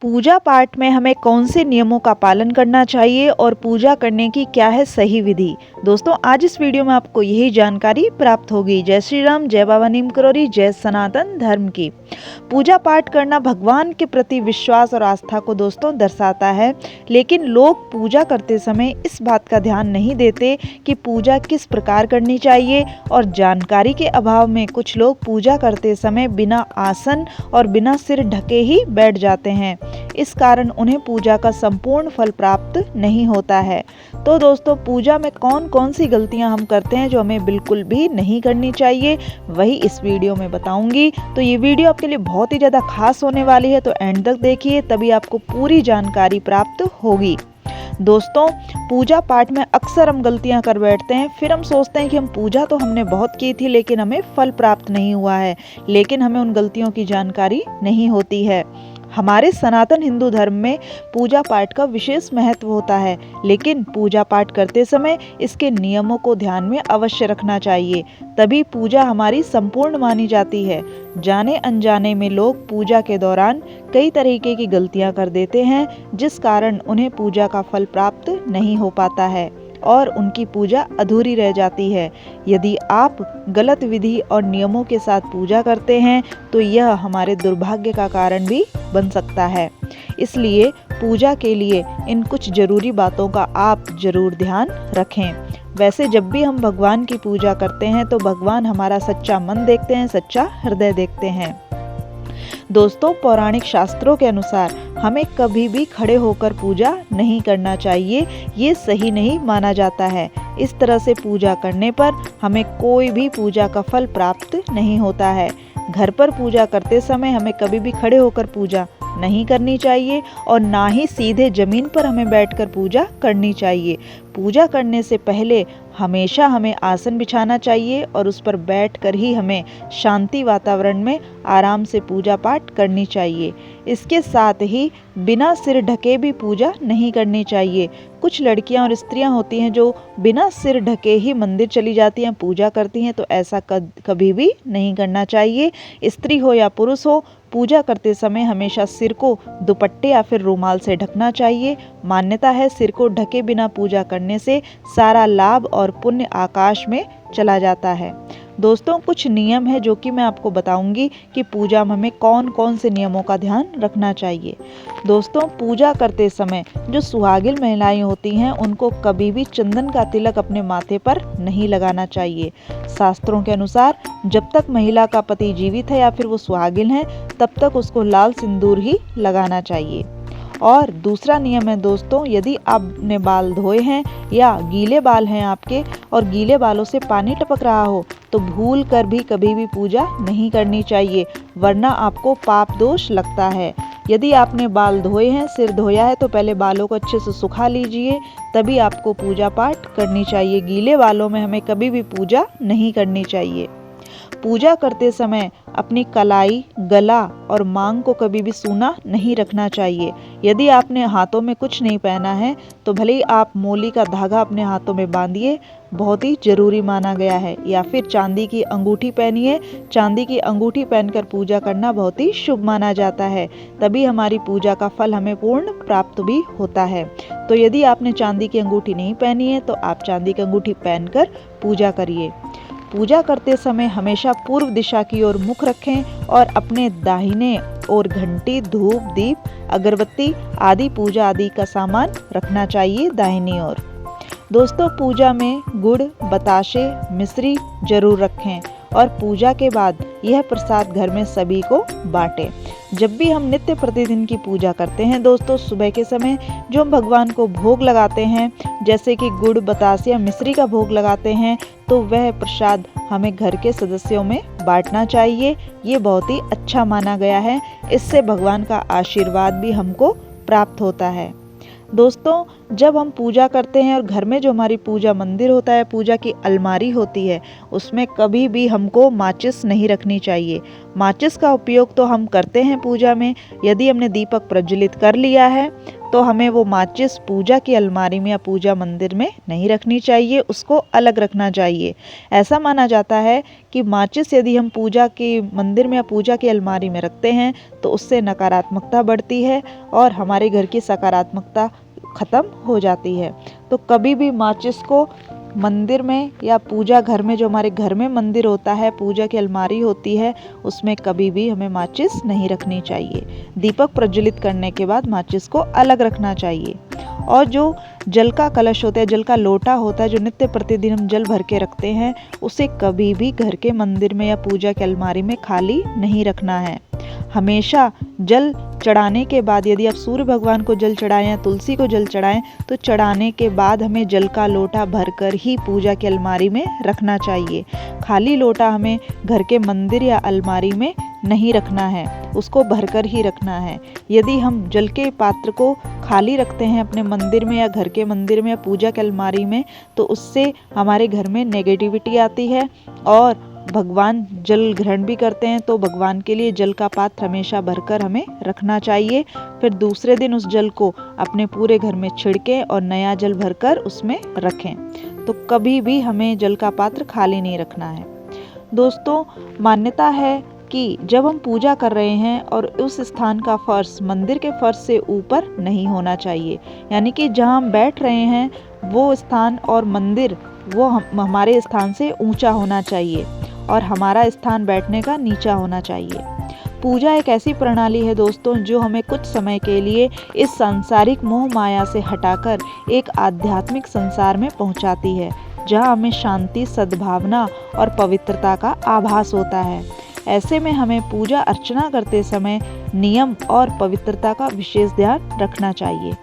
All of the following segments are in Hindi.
पूजा पाठ में हमें कौन से नियमों का पालन करना चाहिए और पूजा करने की क्या है सही विधि। दोस्तों आज इस वीडियो में आपको यही जानकारी प्राप्त होगी। जय श्री राम, जय बाबा नीम करोड़ी, जय सनातन धर्म की। पूजा पाठ करना भगवान के प्रति विश्वास और आस्था को दोस्तों दर्शाता है, लेकिन लोग पूजा करते समय इस बात का ध्यान नहीं देते कि पूजा किस प्रकार करनी चाहिए और जानकारी के अभाव में कुछ लोग पूजा करते समय बिना आसन और बिना सिर ढके ही बैठ जाते हैं। इस कारण उन्हें पूजा का संपूर्ण फल प्राप्त नहीं होता है। तो दोस्तों पूजा में कौन कौन सी गलतियां हम करते हैं जो हमें बिल्कुल भी नहीं करनी चाहिए, वही इस वीडियो में बताऊंगी। तो ये वीडियो आपके लिए बहुत ही ज़्यादा खास होने वाली है, तो एंड तक देखिए, तभी आपको पूरी जानकारी प्राप्त होगी। दोस्तों पूजा पाठ में अक्सर हम गलतियां कर बैठते हैं, फिर हम सोचते हैं कि हम पूजा तो हमने बहुत की थी लेकिन हमें फल प्राप्त नहीं हुआ है, लेकिन हमें उन गलतियों की जानकारी नहीं होती है। हमारे सनातन हिंदू धर्म में पूजा पाठ का विशेष महत्व होता है, लेकिन पूजा पाठ करते समय इसके नियमों को ध्यान में अवश्य रखना चाहिए, तभी पूजा हमारी संपूर्ण मानी जाती है। जाने अनजाने में लोग पूजा के दौरान कई तरीके की गलतियां कर देते हैं, जिस कारण उन्हें पूजा का फल प्राप्त नहीं हो पाता है और उनकी पूजा अधूरी रह जाती है। यदि आप गलत विधि और नियमों के साथ पूजा करते हैं तो यह हमारे दुर्भाग्य का कारण भी बन सकता है। इसलिए पूजा के लिए इन कुछ जरूरी बातों का आप जरूर ध्यान रखें। वैसे जब भी हम भगवान की पूजा करते हैं तो भगवान हमारा सच्चा मन देखते हैं, सच्चा हृदय देखते हैं। दोस्तों पौराणिक शास्त्रों के अनुसार हमें कभी भी खड़े होकर पूजा नहीं करना चाहिए, ये सही नहीं माना जाता है। इस तरह से पूजा करने पर हमें कोई भी पूजा का फल प्राप्त नहीं होता है। घर पर पूजा करते समय हमें कभी भी खड़े होकर पूजा नहीं करनी चाहिए और ना ही सीधे जमीन पर हमें बैठकर पूजा करनी चाहिए। पूजा करने से पहले हमेशा हमें आसन बिछाना चाहिए और उस पर बैठकर ही हमें शांति वातावरण में आराम से पूजा पाठ करनी चाहिए। इसके साथ ही बिना सिर ढके भी पूजा नहीं करनी चाहिए। कुछ लड़कियां और स्त्रियां होती हैं जो बिना सिर ढके ही मंदिर चली जाती हैं, पूजा करती हैं, तो ऐसा कभी भी नहीं करना चाहिए। स्त्री हो या पुरुष हो, पूजा करते समय हमेशा सिर को दुपट्टे या फिर रुमाल से ढकना चाहिए। मान्यता है सिर को ढके बिना पूजा करने से सारा लाभ और पुण्य आकाश में चला जाता है। दोस्तों कुछ नियम है जो कि मैं आपको बताऊंगी कि पूजा में हमें कौन कौन से नियमों का ध्यान रखना चाहिए। दोस्तों पूजा करते समय जो सुहागिन महिलाएं होती हैं उनको कभी भी चंदन का तिलक अपने माथे पर नहीं लगाना चाहिए। शास्त्रों के अनुसार जब तक महिला का पति जीवित है या फिर वो सुहागिन है तब तक उसको लाल सिंदूर ही लगाना चाहिए। और दूसरा नियम है दोस्तों, यदि आपने बाल धोए हैं या गीले बाल हैं आपके और गीले बालों से पानी टपक रहा हो तो भूल कर भी कभी भी पूजा नहीं करनी चाहिए, वरना आपको पाप दोष लगता है। यदि आपने बाल धोए हैं, सिर धोया है तो पहले बालों को अच्छे से सुखा लीजिए, तभी आपको पूजा पाठ करनी चाहिए। गीले बालों में हमें कभी भी पूजा नहीं करनी चाहिए। पूजा करते समय अपनी कलाई, गला और मांग को कभी भी सूना नहीं रखना चाहिए। यदि आपने हाथों में कुछ नहीं पहना है तो भले ही आप मोली का धागा अपने हाथों में बांधिए, बहुत ही जरूरी माना गया है, या फिर चांदी की अंगूठी पहनिए। चांदी की अंगूठी पहनकर पूजा करना बहुत ही शुभ माना जाता है, तभी हमारी पूजा का फल हमें पूर्ण प्राप्त भी होता है। तो यदि आपने चांदी की अंगूठी नहीं पहनी है तो आप चांदी की अंगूठी पहनकर पूजा करिए। पूजा करते समय हमेशा पूर्व दिशा की ओर मुख रखें और अपने दाहिने ओर घंटी, धूप, दीप, अगरबत्ती आदि पूजा आदि का सामान रखना चाहिए दाहिनी ओर। दोस्तों पूजा में गुड़, बताशे, मिश्री जरूर रखें और पूजा के बाद यह प्रसाद घर में सभी को बांटें। जब भी हम नित्य प्रतिदिन की पूजा करते हैं दोस्तों, सुबह के समय जो हम भगवान को भोग लगाते हैं, जैसे कि गुड़, बतासे या मिश्री का भोग लगाते हैं, तो वह प्रसाद हमें घर के सदस्यों में बांटना चाहिए। ये बहुत ही अच्छा माना गया है, इससे भगवान का आशीर्वाद भी हमको प्राप्त होता है। दोस्तों जब हम पूजा करते हैं और घर में जो हमारी पूजा मंदिर होता है, पूजा की अलमारी होती है, उसमें कभी भी हमको माचिस नहीं रखनी चाहिए। माचिस का उपयोग तो हम करते हैं पूजा में। यदि हमने दीपक प्रज्वलित कर लिया है तो हमें वो माचिस पूजा की अलमारी में या पूजा मंदिर में नहीं रखनी चाहिए, उसको अलग रखना चाहिए। ऐसा माना जाता है कि माचिस यदि हम पूजा के मंदिर में या पूजा की अलमारी में रखते हैं तो उससे नकारात्मकता बढ़ती है और हमारे घर की सकारात्मकता ख़त्म हो जाती है। तो कभी भी माचिस को मंदिर में या पूजा घर में, जो हमारे घर में मंदिर होता है, पूजा की अलमारी होती है, उसमें कभी भी हमें माचिस नहीं रखनी चाहिए। दीपक प्रज्वलित करने के बाद माचिस को अलग रखना चाहिए। और जो जल का कलश होता है, जल का लोटा होता है, जो नित्य प्रतिदिन हम जल भर के रखते हैं, उसे कभी भी घर के मंदिर में या पूजा की अलमारी में खाली नहीं रखना है। हमेशा जल चढ़ाने के बाद, यदि आप सूर्य भगवान को जल चढ़ाएं या तुलसी को जल चढ़ाएं, तो चढ़ाने के बाद हमें जल का लोटा भरकर ही पूजा की अलमारी में रखना चाहिए। खाली लोटा हमें घर के मंदिर या अलमारी में नहीं रखना है, उसको भरकर ही रखना है। यदि हम जल के पात्र को खाली रखते हैं अपने मंदिर में या घर के मंदिर में या पूजा की अलमारी में, तो उससे हमारे घर में नेगेटिविटी आती है और भगवान जल ग्रहण भी करते हैं। तो भगवान के लिए जल का पात्र हमेशा भरकर हमें रखना चाहिए। फिर दूसरे दिन उस जल को अपने पूरे घर में छिड़कें और नया जल भरकर उसमें रखें। तो कभी भी हमें जल का पात्र खाली नहीं रखना है। दोस्तों, मान्यता है कि जब हम पूजा कर रहे हैं और उस स्थान का फर्श मंदिर के फर्श से ऊपर नहीं होना चाहिए, यानी कि जहां हम बैठ रहे हैं वो स्थान और मंदिर वो हमारे स्थान से ऊंचा होना चाहिए और हमारा स्थान बैठने का नीचा होना चाहिए। पूजा एक ऐसी प्रणाली है दोस्तों, जो हमें कुछ समय के लिए इस सांसारिक मोह माया से हटाकर एक आध्यात्मिक संसार में पहुंचाती है, जहां हमें शांति, सद्भावना और पवित्रता का आभास होता है। ऐसे में हमें पूजा अर्चना करते समय नियम और पवित्रता का विशेष ध्यान रखना चाहिए।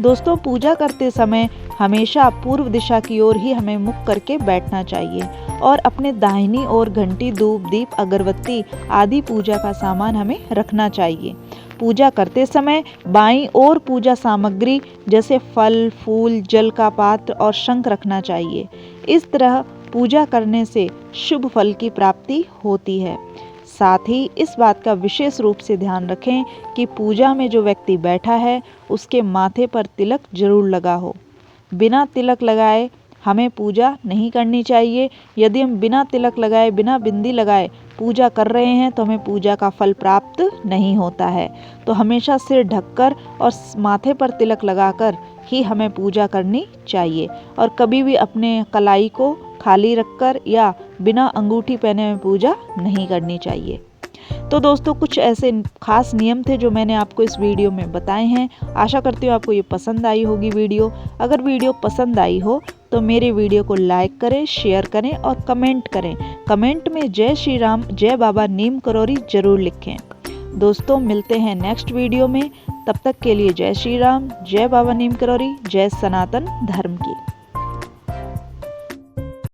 दोस्तों, पूजा करते समय हमेशा पूर्व दिशा की ओर ही हमें मुख करके बैठना चाहिए और अपने दाहिनी ओर घंटी, धूप, दीप, अगरबत्ती आदि पूजा का सामान हमें रखना चाहिए। पूजा करते समय बाईं ओर पूजा सामग्री जैसे फल, फूल, जल का पात्र और शंख रखना चाहिए। इस तरह पूजा करने से शुभ फल की प्राप्ति होती है। साथ ही इस बात का विशेष रूप से ध्यान रखें कि पूजा में जो व्यक्ति बैठा है उसके माथे पर तिलक जरूर लगा हो। बिना तिलक लगाए हमें पूजा नहीं करनी चाहिए। यदि हम बिना तिलक लगाए, बिना बिंदी लगाए पूजा कर रहे हैं तो हमें पूजा का फल प्राप्त नहीं होता है। तो हमेशा सिर ढककर और माथे पर तिलक लगाकर ही हमें पूजा करनी चाहिए और कभी भी अपने कलाई को खाली रखकर या बिना अंगूठी पहने हुए पूजा नहीं करनी चाहिए। तो दोस्तों, कुछ ऐसे खास नियम थे जो मैंने आपको इस वीडियो में बताए हैं। आशा करती हूँ आपको ये पसंद आई होगी वीडियो। अगर वीडियो पसंद आई हो तो मेरे वीडियो को लाइक करें, शेयर करें और कमेंट करें। कमेंट में जय श्री राम, जय बाबा नीम करौरी जरूर लिखें। दोस्तों, मिलते हैं नेक्स्ट वीडियो में। तब तक के लिए जय श्री राम, जय बाबा नीम करौरी, जय सनातन धर्म की।